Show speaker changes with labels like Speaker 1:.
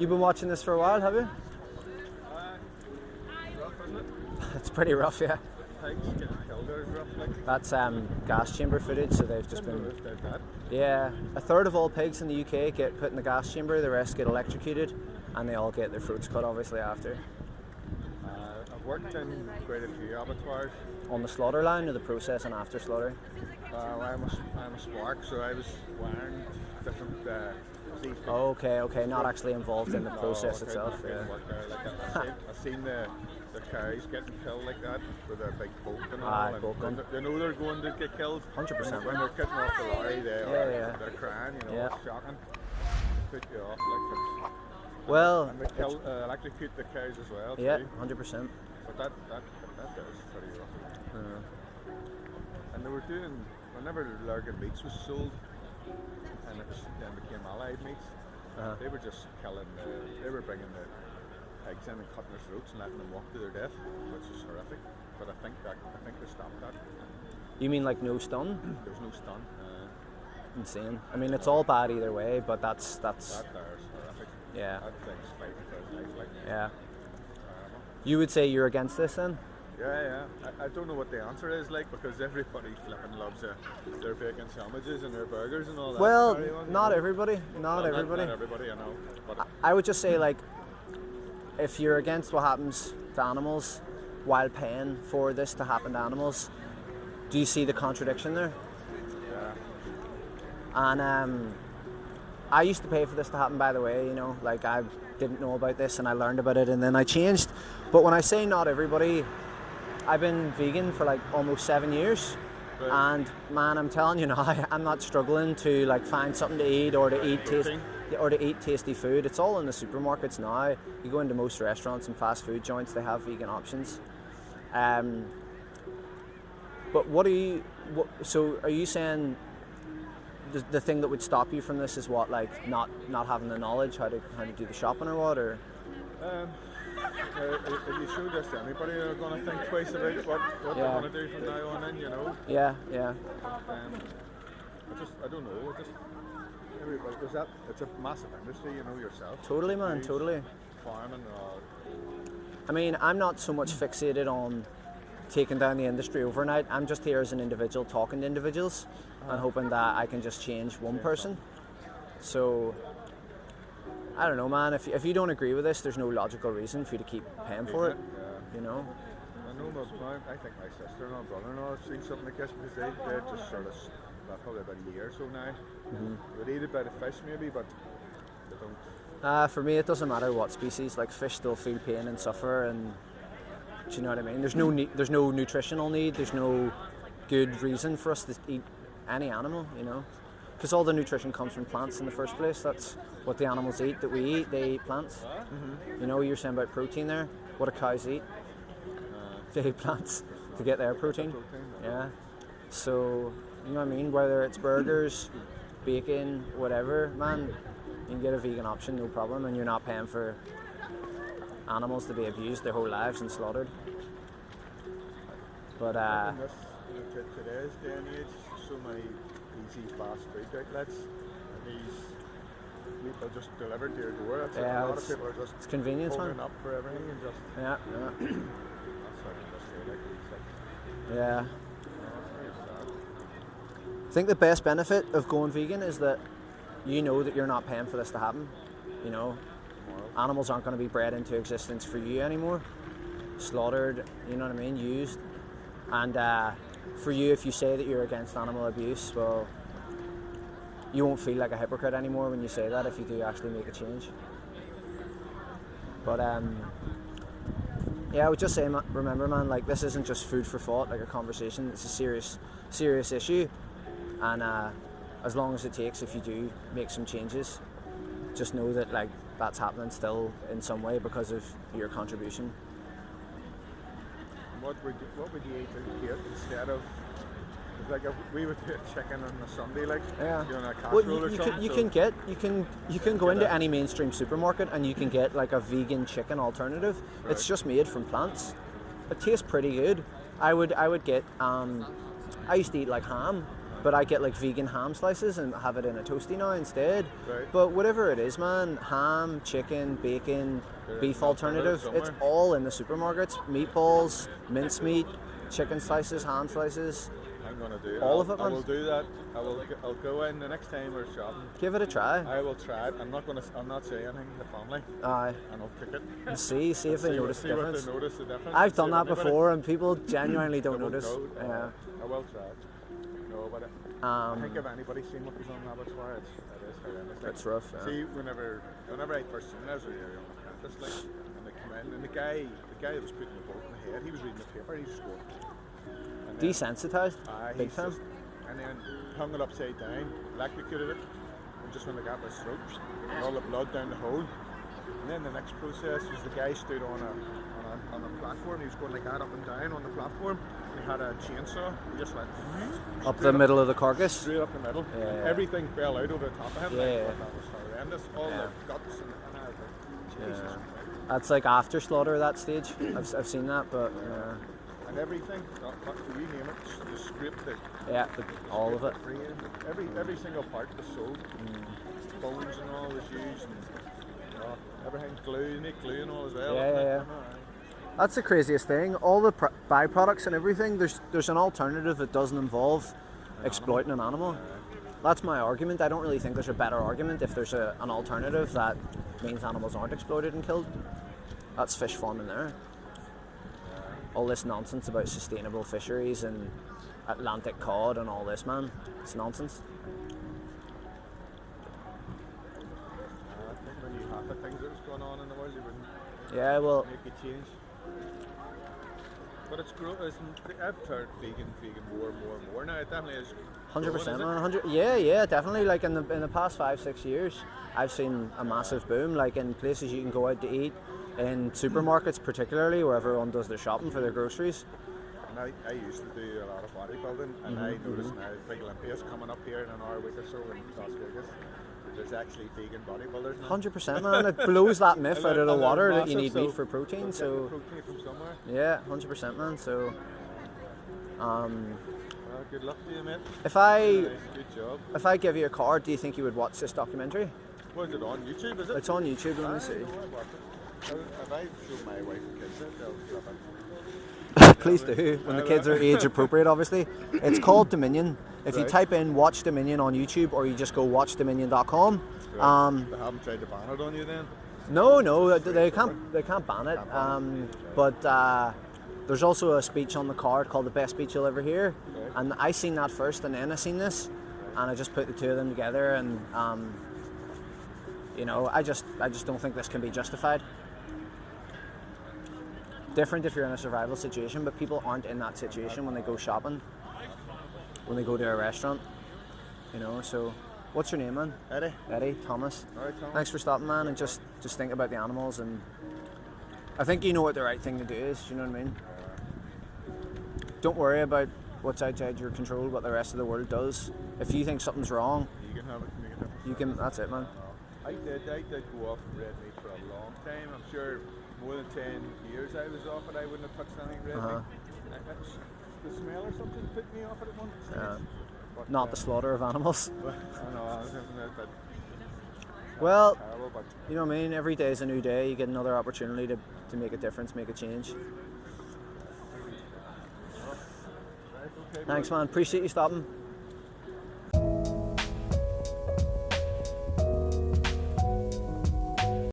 Speaker 1: You've been watching this for a while, have you?
Speaker 2: Rough, isn't it?
Speaker 1: It's pretty rough, yeah.
Speaker 2: Pigs getting killed there is rough, like.
Speaker 1: That's gas chamber footage, so they've just
Speaker 2: Didn't know
Speaker 1: been...
Speaker 2: if they'd that.
Speaker 1: Yeah, a third of all pigs in the UK get put in the gas chamber, the rest get electrocuted, and they all get their throats cut obviously after.
Speaker 2: I've worked in quite a few abattoirs.
Speaker 1: On the slaughter line or the process and after slaughter?
Speaker 2: I'm a spark, so I was wiring different these
Speaker 1: Okay, not actually involved in the process itself. Yeah.
Speaker 2: I've seen the cows getting killed like that with their big poke and all.
Speaker 1: Aye,
Speaker 2: And
Speaker 1: poking.
Speaker 2: they know they're going to get killed.
Speaker 1: 100%.
Speaker 2: When they're getting off the lorry, they're crying. You know,
Speaker 1: Yeah.
Speaker 2: it's shocking. Put you off like.
Speaker 1: Well,
Speaker 2: And they kill, electrocute the cows as well.
Speaker 1: yeah,
Speaker 2: Too.
Speaker 1: 100%.
Speaker 2: But that is pretty rough. And they were doing, whenever Lurgan meats was sold, and it was then became allied meats, they were just killing, they were bringing the pigs in and cutting their throats and letting them walk to their death, which is horrific. But I think they stopped that.
Speaker 1: You mean like no stun?
Speaker 2: There was no stun.
Speaker 1: Insane. I mean, it's all bad either way, but that's
Speaker 2: That there's horrific.
Speaker 1: yeah,
Speaker 2: That thing's fighting for his life, like.
Speaker 1: yeah. You would say you're against this then?
Speaker 2: Yeah. I don't know what the answer is like because everybody flipping loves their bacon sandwiches and their burgers and all that.
Speaker 1: Well,
Speaker 2: carry on,
Speaker 1: not
Speaker 2: you know.
Speaker 1: everybody. Not everybody.
Speaker 2: Not everybody, I know. But
Speaker 1: I would just say, like, if you're against what happens to animals while paying for this to happen to animals, do you see the contradiction there?
Speaker 2: yeah.
Speaker 1: And I used to pay for this to happen, by the way, you know, like I didn't know about this and I learned about it and then I changed. But when I say not everybody, I've been vegan for like almost 7 years.
Speaker 2: Right.
Speaker 1: And man, I'm telling you now, I'm not struggling to like find something to eat or to eat tasty food. It's all in the supermarkets now. You go into most restaurants and fast food joints, they have vegan options. But so are you saying the thing that would stop you from this is what, like not having the knowledge how to do the shopping or what, or?
Speaker 2: If you show this to anybody, they're going to think twice about what they want to do from now on in, you know.
Speaker 1: Yeah.
Speaker 2: I don't know. Everybody, it's a massive industry, you know yourself.
Speaker 1: Totally, man.
Speaker 2: Trees,
Speaker 1: Totally.
Speaker 2: Farming and all.
Speaker 1: I mean, I'm not so much fixated on taking down the industry overnight. I'm just here as an individual talking to individuals and hoping that I can just change one person. So, I don't know, man. If you don't agree with this, there's no logical reason for you to keep paying for it.
Speaker 2: Yeah.
Speaker 1: You know?
Speaker 2: I know I think my sister and my brother-in-law have seen something like this because they're just sort of, well, probably about a year or so now. They eat a bit of fish maybe, but they don't.
Speaker 1: For me, it doesn't matter what species. Like fish still feel pain and suffer, and do you know what I mean? There's no nutritional need. There's no good reason for us to eat any animal. You know, because all the nutrition comes from plants in the first place. That's what the animals eat that we eat. They eat plants. You know, you're saying about protein there. What do cows eat? They eat plants to get their protein. Yeah. So you know what I mean? Whether it's burgers, bacon, whatever, man. You can get a vegan option, no problem, and you're not paying for animals to be abused their whole lives and slaughtered. But
Speaker 2: In today's day and age, so many easy fast food outlets, and these people just delivered to your door. That's a lot of people are just
Speaker 1: it's convenience,
Speaker 2: phoning
Speaker 1: man.
Speaker 2: up for everything and just.
Speaker 1: Yeah.
Speaker 2: That's what I just say, like, it's like,
Speaker 1: Yeah.
Speaker 2: it's sad.
Speaker 1: I think the best benefit of going vegan is that you know that you're not paying for this to happen. You know, animals aren't going to be bred into existence for you anymore. Slaughtered, you know what I mean, used. And for you, if you say that you're against animal abuse, well, you won't feel like a hypocrite anymore when you say that if you do actually make a change. But yeah, I would just say, remember, man, like this isn't just food for thought, like a conversation. It's a serious issue, and as long as it takes, if you do make some changes, just know that like that's happening still in some way because of your contribution.
Speaker 2: What would you eat here instead of? It's like if we would do a chicken on a Sunday, like
Speaker 1: Yeah.
Speaker 2: you know, a casserole
Speaker 1: Well,
Speaker 2: or something.
Speaker 1: you can go into any mainstream supermarket and you can get like a vegan chicken alternative.
Speaker 2: Right.
Speaker 1: It's just made from plants. It tastes pretty good. I would get. I used to eat like ham but I get like vegan ham slices and have it in a toasty now instead.
Speaker 2: Right.
Speaker 1: But whatever it is, man, ham, chicken, bacon, beef
Speaker 2: an alternative
Speaker 1: alternative, it's
Speaker 2: somewhere.
Speaker 1: all in the supermarkets. Meatballs, mincemeat, chicken slices, ham slices.
Speaker 2: I'm gonna do
Speaker 1: All
Speaker 2: I'll-
Speaker 1: of it,
Speaker 2: I
Speaker 1: man?
Speaker 2: will do that. I'll go in the next time we're shopping.
Speaker 1: Give it a try.
Speaker 2: I will try it. I'm not saying anything to the family,
Speaker 1: Aye.
Speaker 2: and I'll cook it.
Speaker 1: And see if they notice the
Speaker 2: see what
Speaker 1: difference.
Speaker 2: they notice the difference.
Speaker 1: I've
Speaker 2: See
Speaker 1: done
Speaker 2: if
Speaker 1: that
Speaker 2: anybody-
Speaker 1: before, and people genuinely
Speaker 2: they
Speaker 1: don't
Speaker 2: won't
Speaker 1: notice.
Speaker 2: know.
Speaker 1: Yeah.
Speaker 2: I will try it. No, but I think if anybody's seen what goes on in that abattoir, it is horrendous. Like,
Speaker 1: It's rough. Yeah.
Speaker 2: see, whenever I first seen it, I was a young apprentice, like, and they come in, and the guy that was putting the bolt in the head, he was reading the paper, he just going. And then-
Speaker 1: Desensitized, big
Speaker 2: he's
Speaker 1: time.
Speaker 2: just- and then hung it upside down, electrocuted it, and just when they got the throat, all the blood down the hole. And then the next process was the guy stood on a platform. He was going like that up and down on the platform. He had a chainsaw. He just went
Speaker 1: Up the middle of the carcass.
Speaker 2: straight up the middle.
Speaker 1: Yeah.
Speaker 2: And everything fell out over the top of him.
Speaker 1: Yeah,
Speaker 2: Like,
Speaker 1: yeah.
Speaker 2: that was horrendous. All
Speaker 1: Yeah.
Speaker 2: the guts and I was like, Jesus.
Speaker 1: Yeah. That's like after slaughter, that stage. I've seen that, but
Speaker 2: And everything, you name it, the script,
Speaker 1: yeah, all of it.
Speaker 2: brain, every single part was sold. Bones and all was used. And, everything glue, you make glue and all as well.
Speaker 1: Yeah,
Speaker 2: isn't it?
Speaker 1: yeah, yeah. That's the craziest thing. All the byproducts and everything. There's an alternative that doesn't involve exploiting an animal. That's my argument. I don't really think there's a better argument if there's an alternative that means animals aren't exploited and killed. That's fish farming there. All this nonsense about sustainable fisheries and Atlantic cod and all this, man. It's nonsense.
Speaker 2: I think when you have the things that was going on in the world, you wouldn't
Speaker 1: Yeah, well,
Speaker 2: make a change. But it's growing. I've heard vegan more now. It definitely is.
Speaker 1: 100%,
Speaker 2: growing,
Speaker 1: man. 100. Yeah, definitely. Like in the past 5-6 years, I've seen a massive boom. Like in places you can go out to eat, in supermarkets particularly, where everyone does their shopping for their groceries.
Speaker 2: And I used to do a lot of bodybuilding, and I noticed now Big Olympia's coming up here in an hour, week or so in Las Vegas. There's actually vegan bodybuilders now.
Speaker 1: 100%, man. It blows that myth
Speaker 2: And
Speaker 1: out of the
Speaker 2: they're
Speaker 1: water that you
Speaker 2: massive,
Speaker 1: need meat
Speaker 2: so
Speaker 1: for protein.
Speaker 2: they'll
Speaker 1: So
Speaker 2: get the protein from somewhere.
Speaker 1: yeah, 100%, man. So
Speaker 2: Well, good luck to you, mate.
Speaker 1: if I
Speaker 2: Good job.
Speaker 1: if I give you a card, do you think you would watch this documentary?
Speaker 2: Was it on YouTube? Is it?
Speaker 1: It's on YouTube. Let me see.
Speaker 2: No, I watched it. If I show my wife and kids it, they'll love it.
Speaker 1: Please do, when the kids are age appropriate, obviously. It's called Dominion. If you
Speaker 2: Right.
Speaker 1: type in Watch Dominion on YouTube, or you just go watchdominion.com.
Speaker 2: They haven't tried to ban it on you then?
Speaker 1: No, they can't ban it. But there's also a speech on the card called The Best Speech You'll Ever Hear,
Speaker 2: Right.
Speaker 1: and I seen that first, and then I seen this, and I just put the two of them together, and I just don't think this can be justified. Different if you're in a survival situation, but people aren't in that situation when they go shopping, when they go to a restaurant. So what's your name, man?
Speaker 2: Eddie?
Speaker 1: Thomas.
Speaker 2: All right, Tom.
Speaker 1: Thanks for stopping, man, and just think about the animals, and I think you know what the right thing to do is. You know what I mean? Don't worry about what's outside your control, what the rest of the world does. If you think something's wrong,
Speaker 2: You can have it, make a difference.
Speaker 1: you can. That's it, man.
Speaker 2: I did go off red meat for a long time. I'm sure more than 10 years I was off it, I wouldn't have touched anything red meat. The smell or something put me off it at one stage.
Speaker 1: Yeah.
Speaker 2: But,
Speaker 1: Not the slaughter of animals.
Speaker 2: I know, I was thinking that
Speaker 1: Well,
Speaker 2: terrible, but
Speaker 1: you know what I mean. Every day is a new day. You get another opportunity to make a difference, make a change.
Speaker 2: right, okay.
Speaker 1: Thanks, man. Appreciate you stopping.